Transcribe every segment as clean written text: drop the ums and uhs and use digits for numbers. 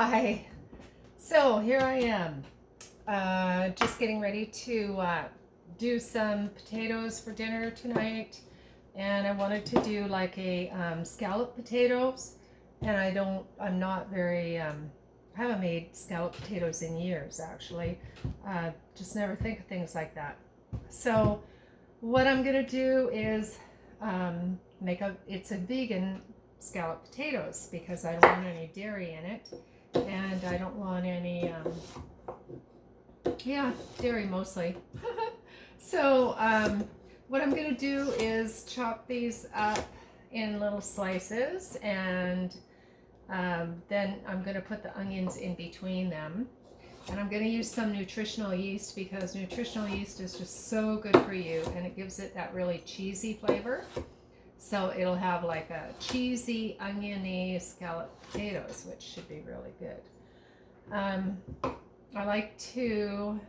Hi. So here I am, just getting ready to do some potatoes for dinner tonight, and I wanted to do like a scallop potatoes, and I'm not very, I haven't made scallop potatoes in years actually. Just never think of things like that. So what I'm gonna do is it's a vegan scallop potatoes because I don't want any dairy in it, and I don't want any, dairy mostly. So what I'm gonna do is chop these up in little slices, and then I'm gonna put the onions in between them. And I'm going to use some nutritional yeast because nutritional yeast is just so good for you, and it gives it that really cheesy flavor. So it'll have like a cheesy, oniony scallop potatoes, which should be really good. I like to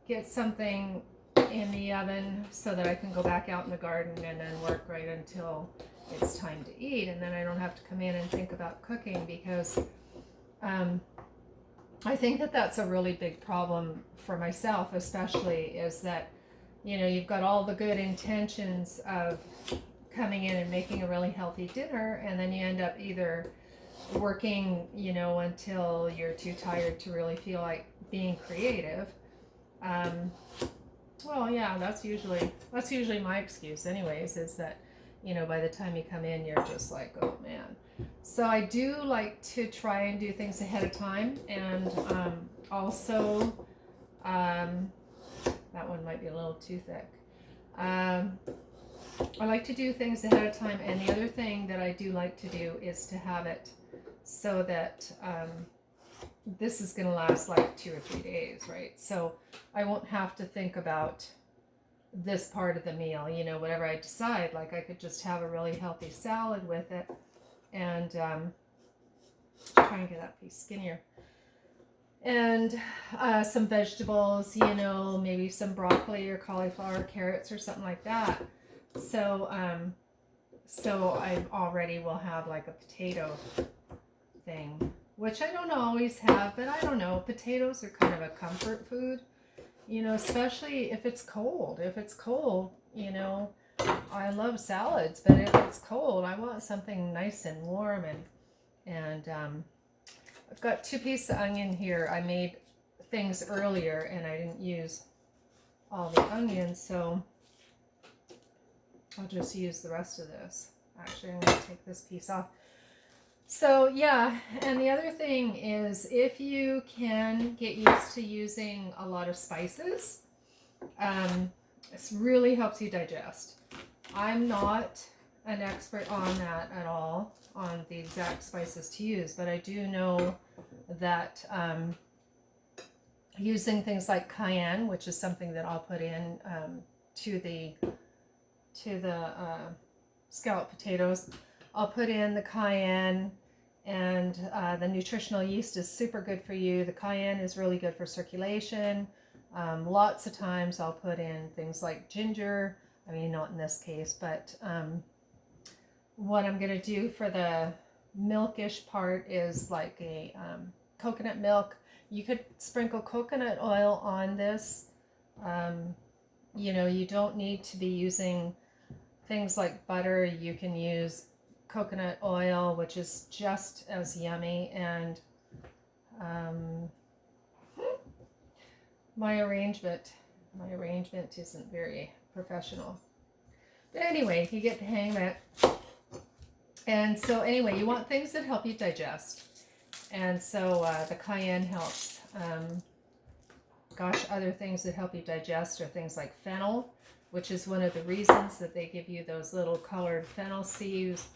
get something in the oven so that I can go back out in the garden and then work right until it's time to eat, and then I don't have to come in and think about cooking because I think that that's a really big problem for myself, especially, is that, you've got all the good intentions of coming in and making a really healthy dinner, and then you end up either working, until you're too tired to really feel like being creative. Well, yeah, that's usually my excuse anyways, is that, by the time you come in, you're just like, oh man. So I do like to try and do things ahead of time, and also, that one might be a little too thick. I like to do things ahead of time, and the other thing that I do like to do is to have it so that this is going to last like 2 or 3 days, right? So I won't have to think about this part of the meal, whatever I decide. Like, I could just have a really healthy salad with it, and try and get that piece skinnier, and some vegetables, maybe some broccoli or cauliflower, carrots, or something like that. So I already will have like a potato thing, which I don't always have, but I don't know, potatoes are kind of a comfort food, especially if it's cold. I love salads, but if it's cold, I want something nice and warm, and I've got 2 pieces of onion here. I made things earlier and I didn't use all the onions, so I'll just use the rest of this. Actually, I'm going to take this piece off. So yeah, and the other thing is, if you can get used to using a lot of spices, this really helps you digest. I'm not an expert on that at all, on the exact spices to use, but I do know that using things like cayenne, which is something that I'll put in to the scallop potatoes, I'll put in the cayenne, and the nutritional yeast is super good for you. The cayenne is really good for circulation. Lots of times I'll put in things like ginger. I mean, not in this case, but what I'm going to do for the milkish part is like a coconut milk. You could sprinkle coconut oil on this. You don't need to be using things like butter. You can use coconut oil, which is just as yummy. And my arrangement isn't very professional, but anyway, you get the hang of it. And so anyway, you want things that help you digest, and so the cayenne helps. Other things that help you digest are things like fennel, which is one of the reasons that they give you those little colored fennel seeds.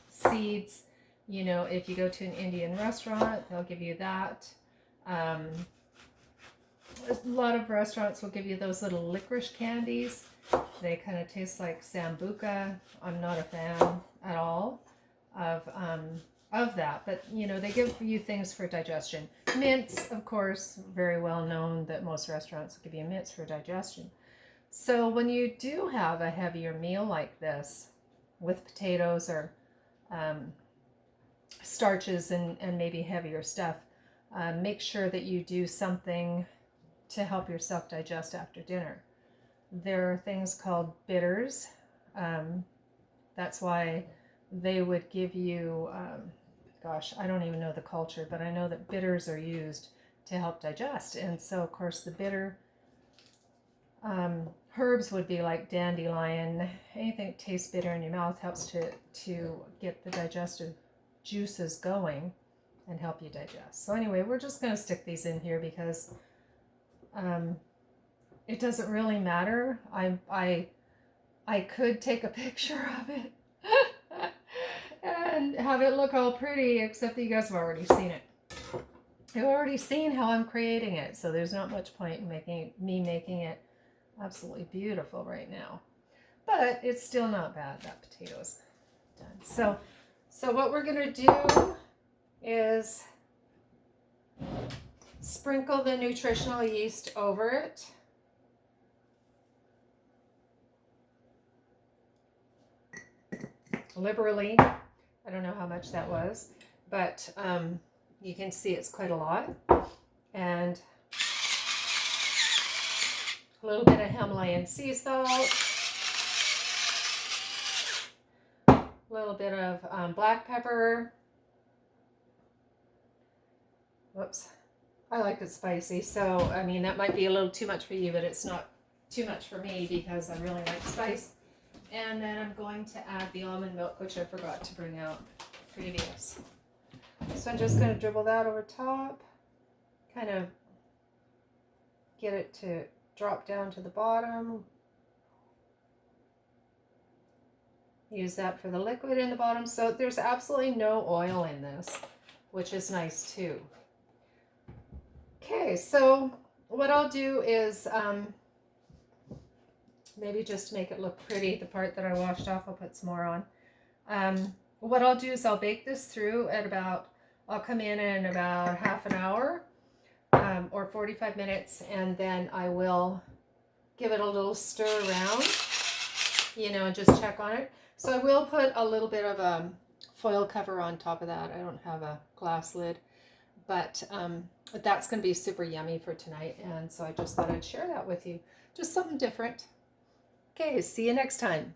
If you go to an Indian restaurant, they'll give you that. A lot of restaurants will give you those little licorice candies. They kind of taste like sambuca. I'm not a fan at all of that, but they give you things for digestion. Mints, of course, very well known that most restaurants give you mints for digestion. So when you do have a heavier meal like this with potatoes or starches and maybe heavier stuff, make sure that you do something to help yourself digest after dinner. There are things called bitters. That's why they would give you, gosh, I don't even know the culture, but I know that bitters are used to help digest. And so, of course, the bitter herbs would be like dandelion. Anything that tastes bitter in your mouth helps to get the digestive juices going and help you digest. So anyway, we're just going to stick these in here because it doesn't really matter. I could take a picture of it and have it look all pretty, except that you guys have already seen it. You've already seen how I'm creating it, so there's not much point in making it absolutely beautiful right now. But it's still not bad. That potato's done. So what we're going to do is sprinkle the nutritional yeast over it. Liberally. I don't know how much that was, but you can see it's quite a lot. And a little bit of Himalayan sea salt, a little bit of black pepper. Whoops. I like it spicy, so I mean that might be a little too much for you, but it's not too much for me because I really like spice. And then I'm going to add the almond milk, which I forgot to bring out previous. So I'm just going to dribble that over top, kind of get it to drop down to the bottom. Use that for the liquid in the bottom. So there's absolutely no oil in this, which is nice too. Okay, so what I'll do is maybe just to make it look pretty, the part that I washed off, I'll put some more on. What I'll do is I'll bake this through at about, I'll come in about half an hour or 45 minutes, and then I will give it a little stir around, you know, and just check on it. So I will put a little bit of a foil cover on top of that. I don't have a glass lid, but that's going to be super yummy for tonight, and so I just thought I'd share that with you. Just something different. Okay, see you next time.